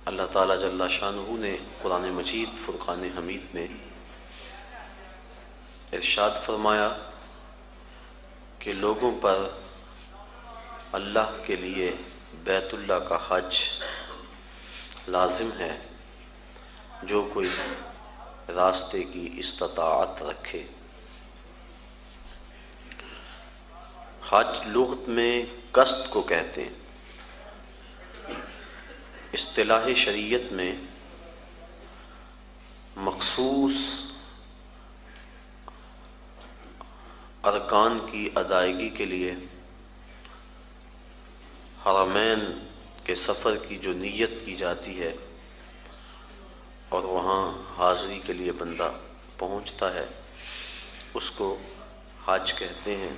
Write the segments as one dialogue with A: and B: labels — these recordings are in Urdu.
A: اللہ تعالیٰ جل شانہ نے قرآن مجید فرقان حمید میں ارشاد فرمایا کہ لوگوں پر اللہ کے لیے بیت اللہ کا حج لازم ہے جو کوئی راستے کی استطاعت رکھے۔ حج لغت میں قصد کو کہتے ہیں، اصطلاح شریعت میں مخصوص ارکان کی ادائیگی کے لیے حرمین کے سفر کی جو نیت کی جاتی ہے اور وہاں حاضری کے لیے بندہ پہنچتا ہے اس کو حج کہتے ہیں۔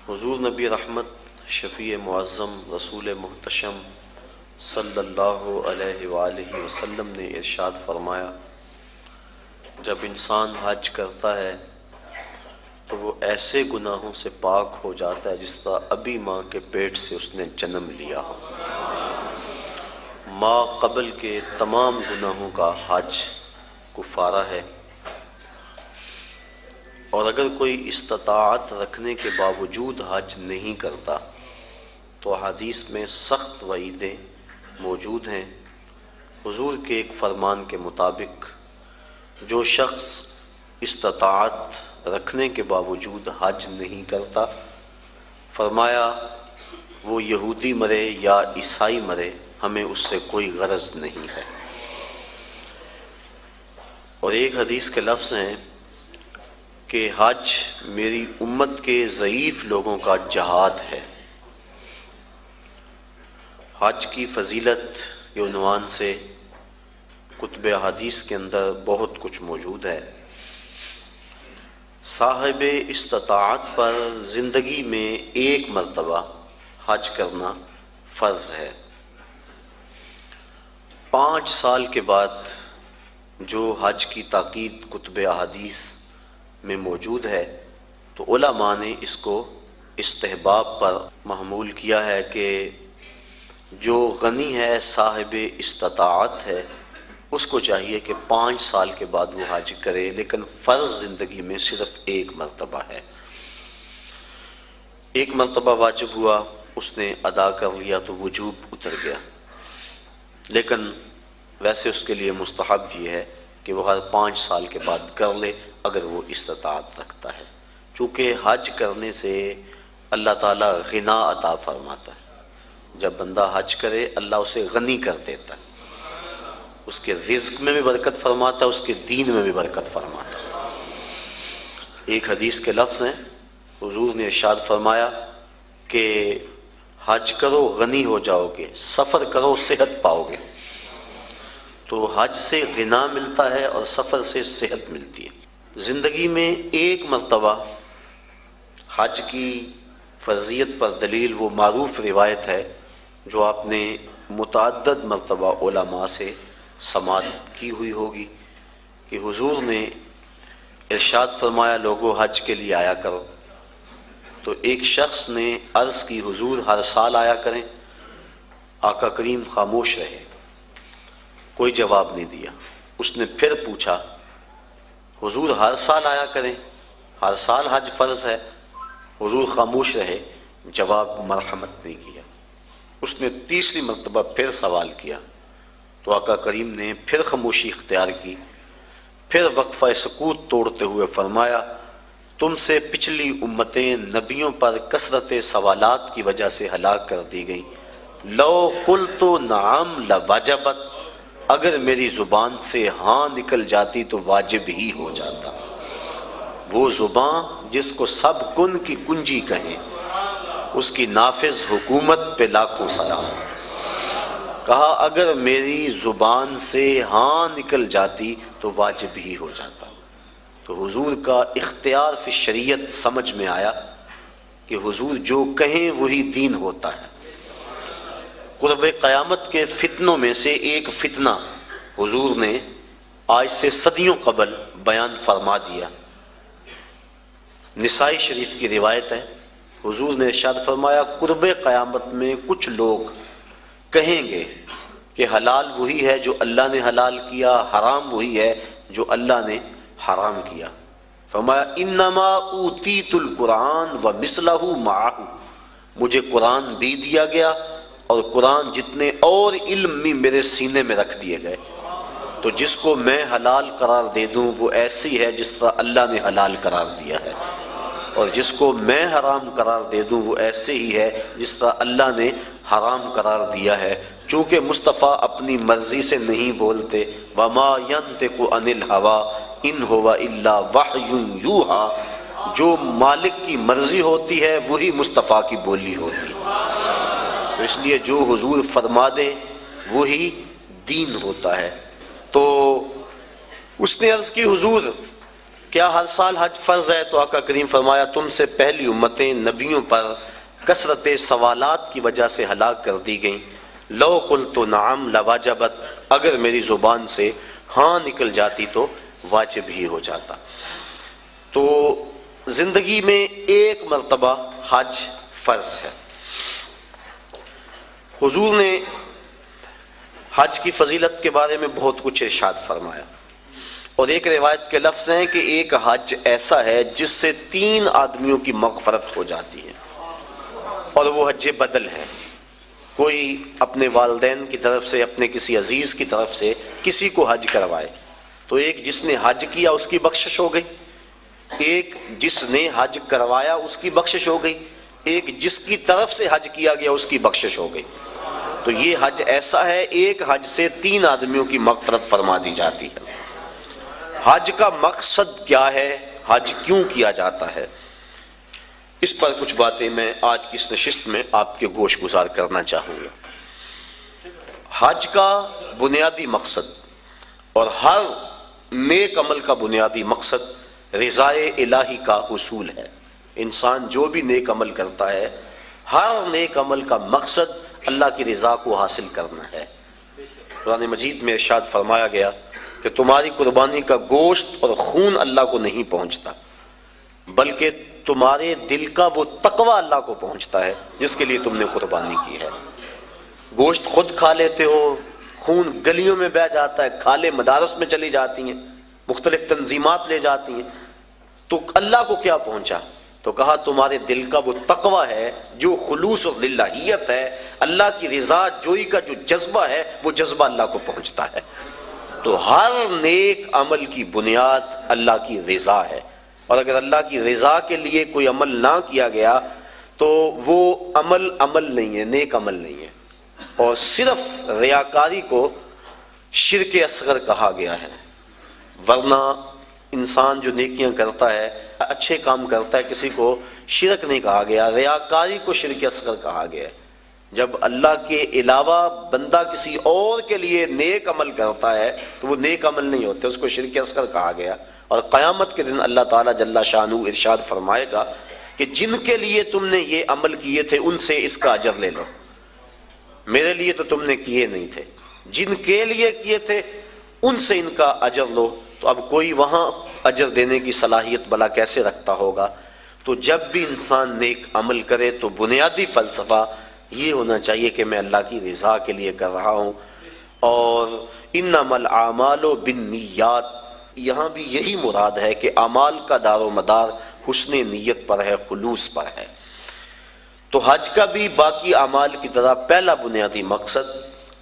A: حضور نبی رحمت شفیع معظم رسول محتشم صلی اللہ علیہ وآلہ وسلم نے ارشاد فرمایا، جب انسان حج کرتا ہے تو وہ ایسے گناہوں سے پاک ہو جاتا ہے جس طرح ابھی ماں کے پیٹ سے اس نے جنم لیا ہو۔ ماں قبل کے تمام گناہوں کا حج کفارہ ہے، اور اگر کوئی استطاعت رکھنے کے باوجود حج نہیں کرتا تو حدیث میں سخت وعیدیں موجود ہیں۔ حضور کے ایک فرمان کے مطابق جو شخص استطاعت رکھنے کے باوجود حج نہیں کرتا، فرمایا وہ یہودی مرے یا عیسائی مرے، ہمیں اس سے کوئی غرض نہیں ہے۔ اور ایک حدیث کے لفظ ہیں کہ حج میری امت کے ضعیف لوگوں کا جہاد ہے۔ حج کی فضیلت کے عنوان سے کتب حدیث کے اندر بہت کچھ موجود ہے۔ صاحب استطاعت پر زندگی میں ایک مرتبہ حج کرنا فرض ہے۔ 5 سال کے بعد جو حج کی تاکید کتب احادیث میں موجود ہے تو علماء نے اس کو استحباب پر محمول کیا ہے کہ جو غنی ہے صاحب استطاعت ہے اس کو چاہیے کہ 5 سال کے بعد وہ حج کرے، لیکن فرض زندگی میں صرف ایک مرتبہ ہے۔ ایک مرتبہ واجب ہوا، اس نے ادا کر لیا تو وجوب اتر گیا، لیکن ویسے اس کے لیے مستحب یہ ہے کہ وہ ہر 5 سال کے بعد کر لے اگر وہ استطاعت رکھتا ہے، چونکہ حج کرنے سے اللہ تعالیٰ غنا عطا فرماتا ہے۔ جب بندہ حج کرے اللہ اسے غنی کر دیتا ہے، اس کے رزق میں بھی برکت فرماتا ہے، اس کے دین میں بھی برکت فرماتا ہے۔ ایک حدیث کے لفظ ہیں، حضور نے ارشاد فرمایا کہ حج کرو غنی ہو جاؤ گے، سفر کرو صحت پاؤ گے۔ تو حج سے غنا ملتا ہے اور سفر سے صحت ملتی ہے۔ زندگی میں ایک مرتبہ حج کی فرضیت پر دلیل وہ معروف روایت ہے جو آپ نے متعدد مرتبہ علماء سے سماعت کی ہوئی ہوگی کہ حضور نے ارشاد فرمایا لوگوں حج کے لیے آیا کرو۔ تو ایک شخص نے عرض کی حضور ہر سال آیا کریں؟ آقا کریم خاموش رہے، کوئی جواب نہیں دیا۔ اس نے پھر پوچھا حضور ہر سال آیا کریں، ہر سال حج فرض ہے؟ حضور خاموش رہے، جواب مرحمت نہیں کیا۔ اس نے تیسری مرتبہ پھر سوال کیا تو آقا کریم نے پھر خاموشی اختیار کی، پھر وقفہ سکوت توڑتے ہوئے فرمایا تم سے پچھلی امتیں نبیوں پر کثرت سوالات کی وجہ سے ہلاک کر دی گئیں، لو قلت نعم لوجبت، اگر میری زبان سے ہاں نکل جاتی تو واجب ہی ہو جاتا۔ وہ زبان جس کو سب کن کی کنجی کہیں، اس کی نافذ حکومت پہ لاکھوں سلام۔ کہا اگر میری زبان سے ہاں نکل جاتی تو واجب ہی ہو جاتا۔ تو حضور کا اختیار فی شریعت سمجھ میں آیا کہ حضور جو کہیں وہی دین ہوتا ہے۔ قرب قیامت کے فتنوں میں سے ایک فتنہ حضور نے آج سے صدیوں قبل بیان فرما دیا۔ نسائی شریف کی روایت ہے، حضور نے ارشاد فرمایا قرب قیامت میں کچھ لوگ کہیں گے کہ حلال وہی ہے جو اللہ نے حلال کیا، حرام وہی ہے جو اللہ نے حرام کیا۔ فرمایا انما اوتیت القرآن ومثلہ معہ، مجھے قرآن بھی دیا گیا اور قرآن جتنے اور علم بھی میرے سینے میں رکھ دیے گئے۔ تو جس کو میں حلال قرار دے دوں وہ ایسی ہے جس طرح اللہ نے حلال قرار دیا ہے، اور جس کو میں حرام قرار دے دوں وہ ایسے ہی ہے جس طرح اللہ نے حرام قرار دیا ہے۔ چونکہ مصطفیٰ اپنی مرضی سے نہیں بولتے، وما ینطق عن الہوی ان ہوا الا وحی یوحی، جو مالک کی مرضی ہوتی ہے وہی مصطفیٰ کی بولی ہوتی ہے۔ تو اس لیے جو حضور فرما دے وہی دین ہوتا ہے۔ تو اس نے عرض کی حضور کیا ہر سال حج فرض ہے؟ تو آقا کریم فرمایا تم سے پہلی امتیں نبیوں پر کثرت سوالات کی وجہ سے ہلاک کر دی گئیں۔ لو قلت نعم لواجبت، اگر میری زبان سے ہاں نکل جاتی تو واجب ہی ہو جاتا۔ تو زندگی میں ایک مرتبہ حج فرض ہے۔ حضور نے حج کی فضیلت کے بارے میں بہت کچھ ارشاد فرمایا، اور ایک روایت کے لفظ ہیں کہ ایک حج ایسا ہے جس سے 3 آدمیوں کی مغفرت ہو جاتی ہے، اور وہ حج بدل ہے۔ کوئی اپنے والدین کی طرف سے، اپنے کسی عزیز کی طرف سے کسی کو حج کروائے تو ایک جس نے حج کیا اس کی بخشش ہو گئی، ایک جس نے حج کروایا اس کی بخشش ہو گئی، ایک جس کی طرف سے حج کیا گیا اس کی بخشش ہو گئی۔ تو یہ حج ایسا ہے، ایک حج سے 3 آدمیوں کی مغفرت فرما دی جاتی ہے۔ حج کا مقصد کیا ہے؟ حج کیوں کیا جاتا ہے؟ اس پر کچھ باتیں میں آج کی اس نشست میں آپ کے گوش گزار کرنا چاہوں گا۔ حج کا بنیادی مقصد اور ہر نیک عمل کا بنیادی مقصد رضائے الہی کا حصول ہے۔ انسان جو بھی نیک عمل کرتا ہے، ہر نیک عمل کا مقصد اللہ کی رضا کو حاصل کرنا ہے۔ قرآن مجید میں ارشاد فرمایا گیا کہ تمہاری قربانی کا گوشت اور خون اللہ کو نہیں پہنچتا، بلکہ تمہارے دل کا وہ تقوی اللہ کو پہنچتا ہے جس کے لیے تم نے قربانی کی ہے۔ گوشت خود کھا لیتے ہو، خون گلیوں میں بہہ جاتا ہے، کھالیں مدارس میں چلی جاتی ہیں، مختلف تنظیمات لے جاتی ہیں، تو اللہ کو کیا پہنچا؟ تو کہا تمہارے دل کا وہ تقوی ہے، جو خلوص اور للہیت ہے، اللہ کی رضا جوئی کا جو جذبہ ہے، وہ جذبہ اللہ کو پہنچتا ہے۔ تو ہر نیک عمل کی بنیاد اللہ کی رضا ہے، اور اگر اللہ کی رضا کے لیے کوئی عمل نہ کیا گیا تو وہ عمل نہیں ہے، نیک عمل نہیں ہے۔ اور صرف ریاکاری کو شرک اصغر کہا گیا ہے، ورنہ انسان جو نیکیاں کرتا ہے، اچھے کام کرتا ہے، کسی کو شرک نہیں کہا گیا، ریاکاری کو شرک اصغر کہا گیا ہے۔ جب اللہ کے علاوہ بندہ کسی اور کے لیے نیک عمل کرتا ہے تو وہ نیک عمل نہیں ہوتے، اس کو شرک اصغر کہا گیا۔ اور قیامت کے دن اللہ تعالیٰ جل شانہ ارشاد فرمائے گا کہ جن کے لیے تم نے یہ عمل کیے تھے ان سے اس کا اجر لے لو، میرے لیے تو تم نے کیے نہیں تھے، جن کے لیے کیے تھے ان سے ان کا اجر لو۔ تو اب کوئی وہاں اجر دینے کی صلاحیت بلا کیسے رکھتا ہوگا؟ تو جب بھی انسان نیک عمل کرے تو بنیادی فلسفہ یہ ہونا چاہیے کہ میں اللہ کی رضا کے لیے کر رہا ہوں۔ اور انما الاعمال بالنیات، یہاں بھی یہی مراد ہے کہ اعمال کا دار و مدار حسن نیت پر ہے، خلوص پر ہے۔ تو حج کا بھی باقی اعمال کی طرح پہلا بنیادی مقصد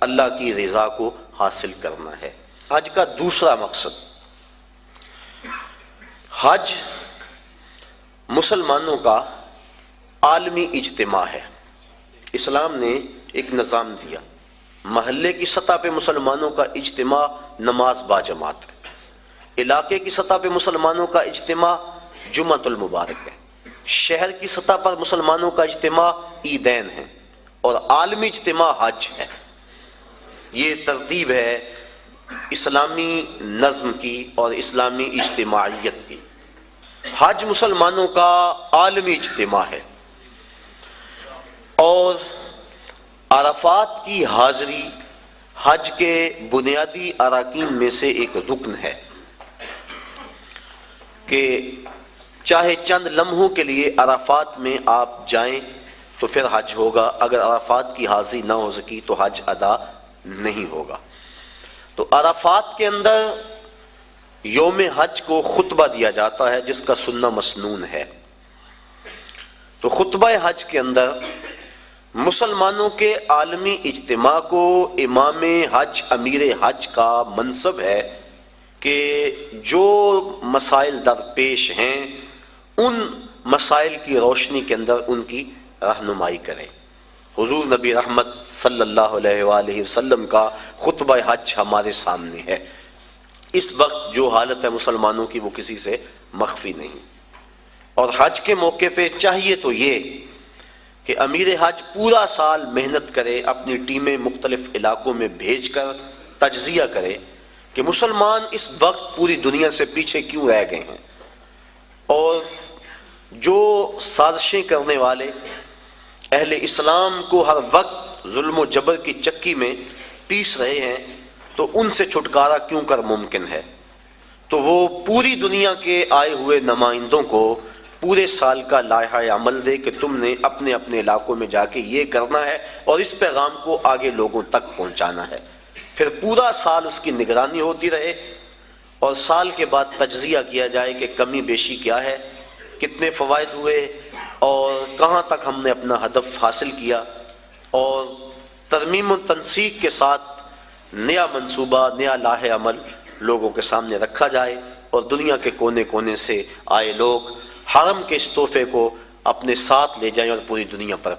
A: اللہ کی رضا کو حاصل کرنا ہے۔ حج کا دوسرا مقصد، حج مسلمانوں کا عالمی اجتماع ہے۔ اسلام نے ایک نظام دیا، محلے کی سطح پہ مسلمانوں کا اجتماع نماز با جماعت ہے، علاقے کی سطح پہ مسلمانوں کا اجتماع جمعۃ المبارک ہے، شہر کی سطح پر مسلمانوں کا اجتماع عیدین ہے، اور عالمی اجتماع حج ہے۔ یہ ترتیب ہے اسلامی نظم کی اور اسلامی اجتماعیت کی۔ حج مسلمانوں کا عالمی اجتماع ہے، اور عرفات کی حاضری حج کے بنیادی اراکین میں سے ایک رکن ہے کہ چاہے چند لمحوں کے لیے عرفات میں آپ جائیں تو پھر حج ہوگا، اگر عرفات کی حاضری نہ ہو سکی تو حج ادا نہیں ہوگا۔ تو عرفات کے اندر یوم حج کو خطبہ دیا جاتا ہے جس کا سننا مسنون ہے۔ تو خطبہ حج کے اندر مسلمانوں کے عالمی اجتماع کو امام حج امیر حج کا منصب ہے کہ جو مسائل درپیش ہیں ان مسائل کی روشنی کے اندر ان کی رہنمائی کریں۔ حضور نبی رحمت صلی اللہ علیہ وآلہ وسلم کا خطبہ حج ہمارے سامنے ہے۔ اس وقت جو حالت ہے مسلمانوں کی وہ کسی سے مخفی نہیں، اور حج کے موقع پہ چاہیے تو یہ کہ امیر حج پورا سال محنت کرے، اپنی ٹیمیں مختلف علاقوں میں بھیج کر تجزیہ کرے کہ مسلمان اس وقت پوری دنیا سے پیچھے کیوں رہ گئے ہیں، اور جو سازشیں کرنے والے اہل اسلام کو ہر وقت ظلم و جبر کی چکی میں پیس رہے ہیں تو ان سے چھٹکارا کیوں کر ممکن ہے۔ تو وہ پوری دنیا کے آئے ہوئے نمائندوں کو پورے سال کا لائحہ عمل دے کہ تم نے اپنے اپنے علاقوں میں جا کے یہ کرنا ہے اور اس پیغام کو آگے لوگوں تک پہنچانا ہے۔ پھر پورا سال اس کی نگرانی ہوتی رہے اور سال کے بعد تجزیہ کیا جائے کہ کمی بیشی کیا ہے، کتنے فوائد ہوئے اور کہاں تک ہم نے اپنا ہدف حاصل کیا، اور ترمیم و تنسیق کے ساتھ نیا منصوبہ، نیا لائحہ عمل لوگوں کے سامنے رکھا جائے اور دنیا کے کونے کونے سے آئے لوگ حرم کے اس تحفے کو اپنے ساتھ لے جائیں اور پوری دنیا پر